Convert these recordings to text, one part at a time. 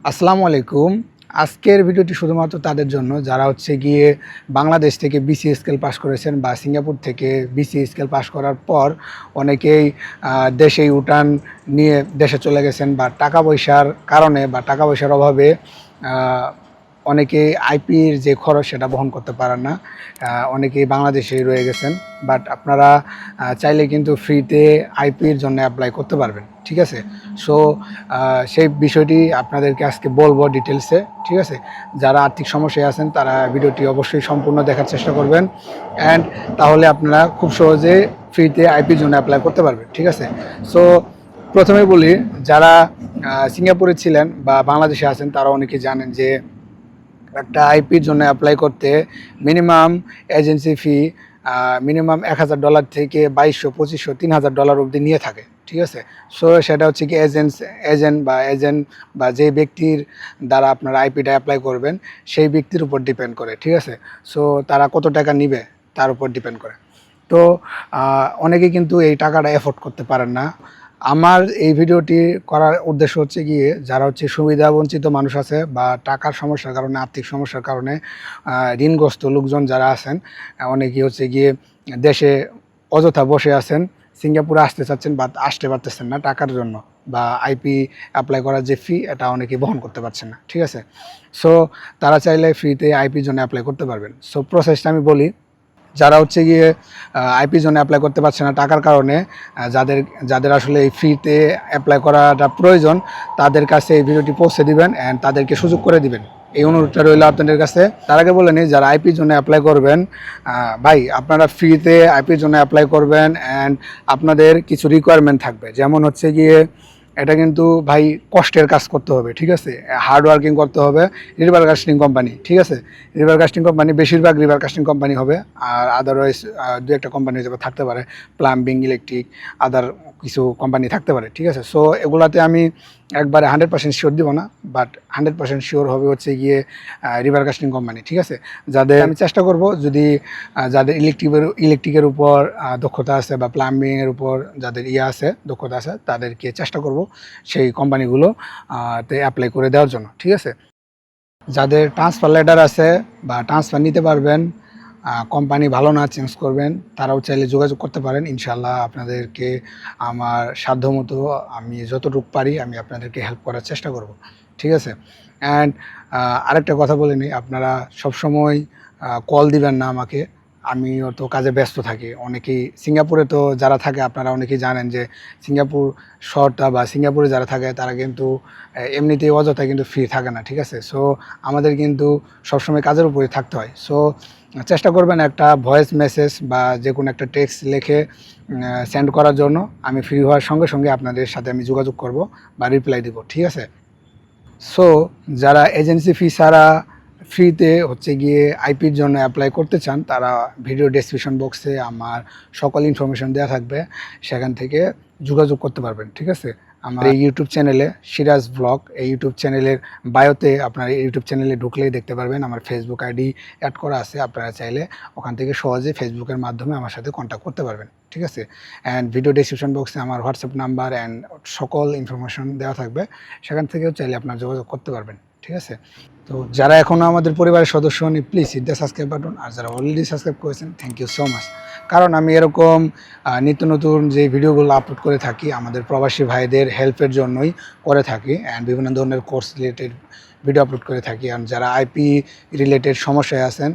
আসসালামু আলাইকুম। আজকের ভিডিওটি শুধুমাত্র তাদের জন্য যারা গিয়ে বাংলাদেশ থেকে বিসি স্কেল পাস করেছেন বা সিঙ্গাপুর থেকে বিসি স্কেল পাস করার পর অনেকেই দেশে ইউটার্ন নিয়ে দেশে চলে গেছেন বা টাকা পয়সার কারণে বা টাকা পয়সার অভাবে অনেকেই আইপির যে খরচ সেটা বহন করতে পারেন না। অনেকেই বাংলাদেশেই রয়ে গেছেন, বাট আপনারা চাইলে কিন্তু ফ্রিতে আইপির জন্য অ্যাপ্লাই করতে পারবেন। ঠিক আছে, সো সেই বিষয়টি আপনাদেরকে আজকে বলবো ডিটেলসে। ঠিক আছে, যারা আর্থিক সমস্যায় আছেন তারা ভিডিওটি অবশ্যই সম্পূর্ণ দেখার চেষ্টা করবেন, অ্যান্ড তাহলে আপনারা খুব সহজে ফ্রিতে আইপির জন্য অ্যাপ্লাই করতে পারবেন। ঠিক আছে, সো প্রথমে বলি, যারা সিঙ্গাপুরে ছিলেন বা বাংলাদেশে আছেন তারা অনেকেই জানেন যে একটা আইপির জন্য অ্যাপ্লাই করতে মিনিমাম এজেন্সি ফি মিনিমাম $1000 থেকে $2200, $2500, $3000 অবধি নিয়ে থাকে। ঠিক আছে, সো সেটা কি এজেন্ট বা যে ব্যক্তির দ্বারা আপনারা আইপিটা অ্যাপ্লাই করবেন সেই ব্যক্তির উপর ডিপেন্ড করে। ঠিক আছে, সো তারা কত টাকা নিবে তার উপর ডিপেন্ড করে। তো অনেকে কিন্তু এই টাকাটা এফোর্ড করতে পারেন না। আমার এই ভিডিওটি করার উদ্দেশ্য গিয়ে যারা সুবিধাবঞ্চিত মানুষ আছে বা টাকার সমস্যার কারণে, আর্থিক সমস্যার কারণে ঋণগ্রস্ত লোকজন যারা আছেন, অনেকেই গিয়ে দেশে অযথা বসে আছেন, সিঙ্গাপুরে আসতে চাচ্ছেন বা আসতে পারতেছেন না টাকার জন্য, বা আইপি অ্যাপ্লাই করার যে ফি এটা অনেকেই বহন করতে পারছেন না। ঠিক আছে, সো তারা চাইলে ফ্রিতে আইপির জন্য অ্যাপ্লাই করতে পারবেন। সো প্রসেসটা আমি বলি। যারা গিয়ে আইপির জন্য অ্যাপ্লাই করতে পারছে না টাকার কারণে, যাদের যাদের আসলে এই ফ্রিতে অ্যাপ্লাই করাটা প্রয়োজন, তাদের কাছে এই ভিডিওটি পৌঁছে দিবেন অ্যান্ড তাদেরকে সুযোগ করে দিবেন, এই অনুরোধটা রইল আপনাদের কাছে। তার আগে বলে নিই, যারা আইপির জন্য অ্যাপ্লাই করবেন, ভাই আপনারা ফ্রিতে আইপির জন্য অ্যাপ্লাই করবেন অ্যান্ড আপনাদের কিছু রিকোয়ারমেন্ট থাকবে। যেমন গিয়ে এটা কিন্তু ভাই কষ্টের কাজ করতে হবে। ঠিক আছে, হার্ড ওয়ার্কিং করতে হবে। রিভার কাস্টিং কোম্পানি, ঠিক আছে, রিভার কাস্টিং কোম্পানি, বেশিরভাগ রিভার কাস্টিং কোম্পানি হবে, আর আদারওয়াইজ দু একটা কোম্পানি হিসেবে থাকতে পারে, প্লাম্বিং, ইলেকট্রিক, আদার কিছু কোম্পানি থাকতে পারে। ঠিক আছে, সো এগুলাতে আমি একবারে 100% শিওর দিব না, বাট 100% শিওর হবে গিয়ে রিভার কাস্টিং কোম্পানি। ঠিক আছে, যাদের আমি চেষ্টা করব, যদি যাদের ইলেকট্রিকের উপর দক্ষতা আছে বা প্লাম্বিংয়ের উপর যাদের আছে, দক্ষতা আছে, তাদেরকে চেষ্টা করব সেই কোম্পানিগুলো তে অ্যাপ্লাই করে দেওয়ার জন্য। ঠিক আছে, যাদের ট্রান্সফার লেটার আছে বা ট্রান্সফার নিতে পারবেন, কোম্পানি ভালো না চেঞ্জ করবেন, তারাও চাইলে যোগাযোগ করতে পারেন। ইনশাল্লাহ আপনাদেরকে আমার সাধ্যমতো আমি যতটুকু পারি আমি আপনাদেরকে হেল্প করার চেষ্টা করব। ঠিক আছে, অ্যান্ড আরেকটা কথা বলে নিই, আপনারা সবসময় কল দিবেন না আমাকে, আমিও তো কাজে ব্যস্ত থাকি। অনেকেই সিঙ্গাপুরে তো যারা থাকে, আপনারা অনেকেই জানেন যে সিঙ্গাপুর শহরটা বা সিঙ্গাপুরে যারা থাকে তারা কিন্তু এমনিতেই অযথা কিন্তু ফ্রি থাকে না। ঠিক আছে, সো আমাদের কিন্তু সবসময় কাজের উপরে থাকতে হয়। সো চেষ্টা করবেন একটা ভয়েস মেসেজ বা যে কোনো একটা টেক্সট লিখে সেন্ড করার জন্য। আমি ফ্রি হওয়ার সঙ্গে সঙ্গে আপনাদের সাথে আমি যোগাযোগ করব বা রিপ্লাই দিব। ঠিক আছে, সো যারা এজেন্সি ফি ছাড়া ফ্রিতে গিয়ে আইপির জন্য অ্যাপ্লাই করতে চান, তারা ভিডিও ডেসক্রিপশন বক্সে আমার সকল ইনফরমেশন দেওয়া থাকবে, সেখান থেকে যোগাযোগ করতে পারবেন। ঠিক আছে, আমার এই ইউটিউব চ্যানেলে সিরাজ ব্লগ, এই ইউটিউব চ্যানেলের বায়োতে আপনার ইউটিউব চ্যানেলে ঢুকলেই দেখতে পারবেন আমার ফেসবুক আইডি অ্যাড করা আছে। আপনারা চাইলে ওখান থেকে সহজে ফেসবুকের মাধ্যমে আমার সাথে কন্ট্যাক্ট করতে পারবেন। ঠিক আছে, অ্যান্ড ভিডিও ডেসক্রিপশন বক্সে আমার হোয়াটসঅ্যাপ নাম্বার অ্যান্ড সকল ইনফরমেশন দেওয়া থাকবে, সেখান থেকেও চাইলে আপনার যোগাযোগ করতে পারবেন। ঠিক আছে, তো যারা এখনও আমাদের পরিবারের সদস্য হন, please hit the subscribe button, আর যারা অলরেডি সাবস্ক্রাইব করেছেন, থ্যাংক ইউ সো মাচ। কারণ আমি এরকম নিত্য নতুন যে ভিডিওগুলো আপলোড করে থাকি আমাদের প্রবাসী ভাইদের হেল্পের জন্যই করে থাকি, অ্যান্ড বিভিন্ন ধরনের কোর্স রিলেটেড ভিডিও আপলোড করে থাকি। আর যারা আইপি রিলেটেড সমস্যায় আছেন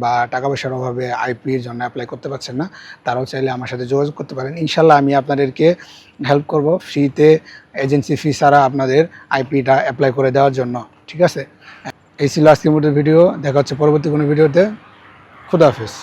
বা টাকা পয়সার অভাবে আইপির জন্য অ্যাপ্লাই করতে পারছেন না, তারাও চাইলে আমার সাথে যোগাযোগ করতে পারেন। ইনশাল্লাহ আমি আপনাদেরকে হেল্প করব ফ্রিতে, এজেন্সি ফি ছাড়া আপনাদের আইপিটা অ্যাপ্লাই করে দেওয়ার জন্য। ঠিক আছে, এই ছিল আজকের মতো ভিডিও। দেখা হচ্ছে পরবর্তী কোনো ভিডিওতে। খুদা হাফেজ।